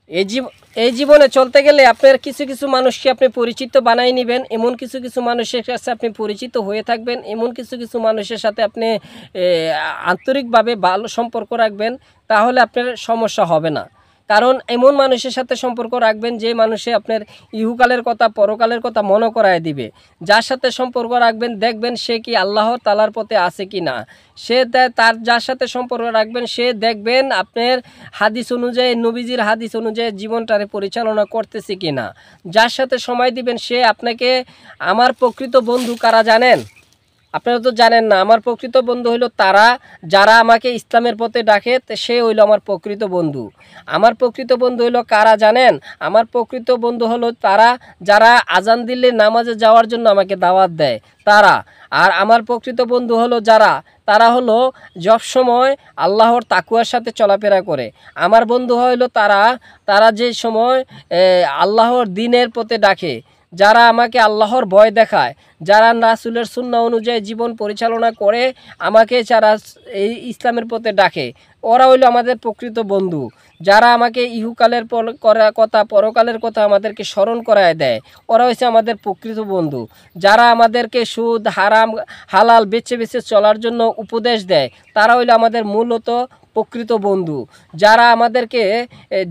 এই এই জীবনে চলতে গেলে আপনার কিছু কিছু মানুষকে আপনি পরিচিত বানাই নেবেন, এমন কিছু কিছু মানুষের কাছে আপনি পরিচিত হয়ে থাকবেন, এমন কিছু কিছু মানুষের সাথে আপনি আন্তরিকভাবে ভালো সম্পর্ক রাখবেন, তাহলে আপনার সমস্যা হবে না। কারণ এমন মানুষের সাথে সম্পর্ক রাখবেন যে মানুষে আপনার ইহুকালের কথা পরকালের কথা মনে করায় দিবে। যার সাথে সম্পর্ক রাখবেন দেখবেন সে কি আল্লাহ তাআলার পথে আছে কি না, সে তার যার সাথে সম্পর্ক রাখবেন সে দেখবেন আপনার হাদিস অনুযায়ী, নবীজির হাদিস অনুযায়ী জীবনটারে পরিচালনা করতেছে কি না। যার সাথে সময় দিবেন সে আপনাকে, আমার প্রকৃত বন্ধু কারা জানেন? আপনারা তো জানেন না। আমার প্রকৃত বন্ধু হইল তারা যারা আমাকে ইসলামের পথে ডাকে, সে হইল আমার প্রকৃত বন্ধু। আমার প্রকৃত বন্ধু হইল কারা জানেন? আমার প্রকৃত বন্ধু হলো তারা যারা আজান দিলে নামাজে যাওয়ার জন্য আমাকে দাওয়াত দেয়, তারা। আর আমার প্রকৃত বন্ধু হলো যারা, তারা হলো সবসময় আল্লাহর তাকুয়ার সাথে চলাফেরা করে। আমার বন্ধু হইল তারা যে সময় আল্লাহর দ্বীনের পথে ডাকে, যারা আমাকে আল্লাহর ভয় দেখায়, যারা রাসূলের সুন্নাহ অনুযায়ী জীবন পরিচালনা করে আমাকে যারা এই ইসলামের পথে ডাকে, ওরা হইল আমাদের প্রকৃত বন্ধু। যারা আমাকে ইহুকালের কথা পরকালের কথা আমাদেরকে স্মরণ করায় দেয়, ওরা হচ্ছে আমাদের প্রকৃত বন্ধু। যারা আমাদেরকে সুদ হারাম হালাল বেছে বেছে চলার জন্য উপদেশ দেয়, তারা হইল আমাদের মূলত প্রকৃত বন্ধু। যারা আমাদেরকে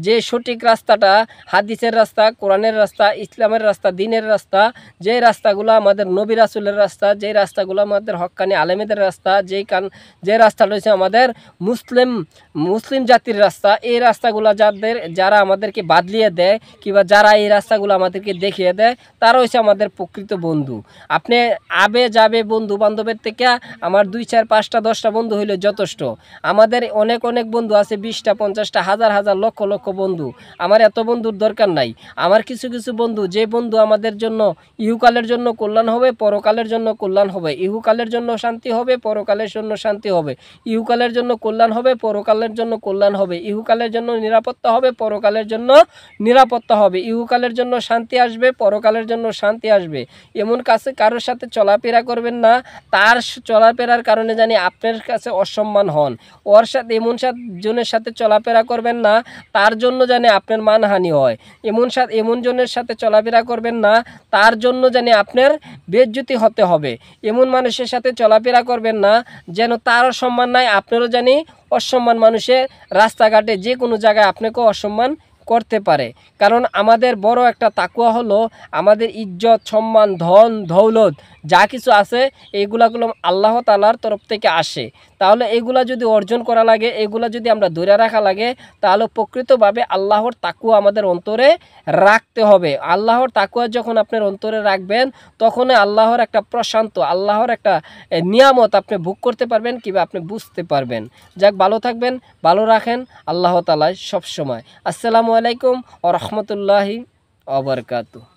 যে সঠিক রাস্তাটা, হাদিসের রাস্তা, কোরআনের রাস্তা, ইসলামের রাস্তা, দ্বীনের রাস্তা, যে রাস্তাগুলো আমাদের নবী রাসূলের রাস্তা, যে রাস্তাগুলো আমাদের হক্কানি আলেমেদের রাস্তা, যে রাস্তাটা হচ্ছে আমাদের মুসলিম জাতির রাস্তা, এই রাস্তাগুলো যারা আমাদেরকে বাদলিয়ে দেয় কিংবা যারা এই রাস্তাগুলো আমাদেরকে দেখিয়ে দেয়, তারা হচ্ছে আমাদের প্রকৃত বন্ধু। আপনি আবে যাবে বন্ধু বান্ধবের থেকে আমার 2, 4, 5টা 10টা বন্ধু হইলে যথেষ্ট। আমাদের অনেক বন্ধু আছে, 20টা 50টা হাজার হাজার লক্ষ লক্ষ বন্ধু। আমার এত বন্ধুর দরকার নাই। আমার কিছু কিছু বন্ধু, যে বন্ধু আমাদের জন্য ইহুকালের জন্য কল্যাণ হবে, পরকালের জন্য কল্যাণ হবে। ইহুকালের জন্য শান্তি হবে, পরকালের জন্য শান্তি হবে। ইহুকালের জন্য কল্যাণ হবে, পরকালের জন্য কল্যাণ হবে। ইহুকালের জন্য নিরাপত্তা হবে, পরকালের জন্য নিরাপত্তা হবে। ইহুকালের জন্য শান্তি আসবে, পরকালের জন্য শান্তি আসবে। এমন কাছে কারোর সাথে চলাফেরা করবেন না তার চলাফেরার কারণে জানি আপনার কাছে অসম্মান হন। ওর সাথে জনের সাথে চলাফেরা করবেন না তার জন্য জানি আপনার মানহানি হয়। এমন জনের সাথে চলাফেরা করবেন না তার জন্য জানি আপনার বেইজ্জতি হতে হবে। এমন মানুষের সাথে চলাফেরা করবেন না যেন তারও সম্মান নাই, আপনারও জানি অসম্মান। মানুষের রাস্তাঘাটে যে কোনো জায়গায় আপনাকেও অসম্মান করতে পারে। কারণ আমাদের বড় একটা তাকওয়া হলো আমাদের ইজ্জত সম্মান ধন দৌলত যা কিছু আছে এইগুলো আল্লাহ তাআলার তরফ থেকে আসে। তাহলে এগুলা যদি অর্জন করা লাগে, এগুলা যদি আমরা ধরে রাখা লাগে, তাহলে প্রকৃতভাবে আল্লাহর তাকওয়া আমাদের অন্তরে রাখতে হবে। আল্লাহর তাকওয়া যখন আপনার অন্তরে রাখবেন, তখনই আল্লাহর একটা প্রশান্ত, আল্লাহর একটা নিয়ামত আপনি ভোগ করতে পারবেন কিংবা আপনি বুঝতে পারবেন। যাক, ভালো থাকবেন, ভালো রাখেন আল্লাহ তাআলা সবসময়। আসসালামু আলাইকুম ওয়া রাহমাতুল্লাহি ওয়া বারাকাতুহু।